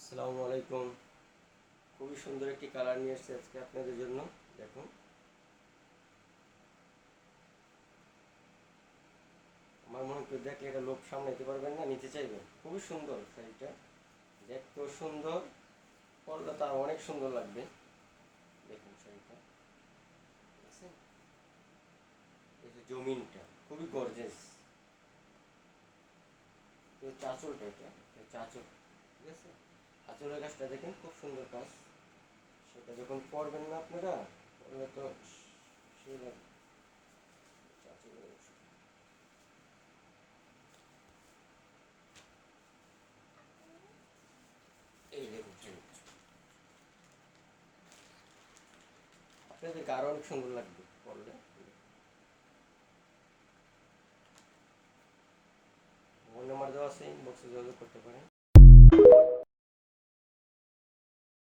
আসসালামু আলাইকুম। খুবই সুন্দর একটি কালার নিয়ে এসেছি আজকে আপনাদের জন্য। দেখুন, আমার মনে হয় দেখলে এটা লোক সামলাইতে পারবেন না, নিতে চাইবেন। খুবই সুন্দর শাড়িটা, দেখতেও সুন্দর, পরলে তার অনেক সুন্দর লাগবে। দেখুন শাড়িটা, দেখছেন? এই যে জমিনটা খুবই গর্জেস। চাঁচলটা, এটা চাঁচল, ঠিক আছে? আঁচলের কাজটা দেখেন, খুব সুন্দর কাজ। সেটা যখন পরবেন না আপনারা, পরলে তো সেই লাগবে। চাঁচলের অংশ। এই দেখুন শাড়িটা, আপনাদেরকে আরো অনেক সুন্দর লাগবে পরলে। ফোন নাম্বার দেওয়া আছে, ইনবক্সে যোগাযোগ করতে পারেন।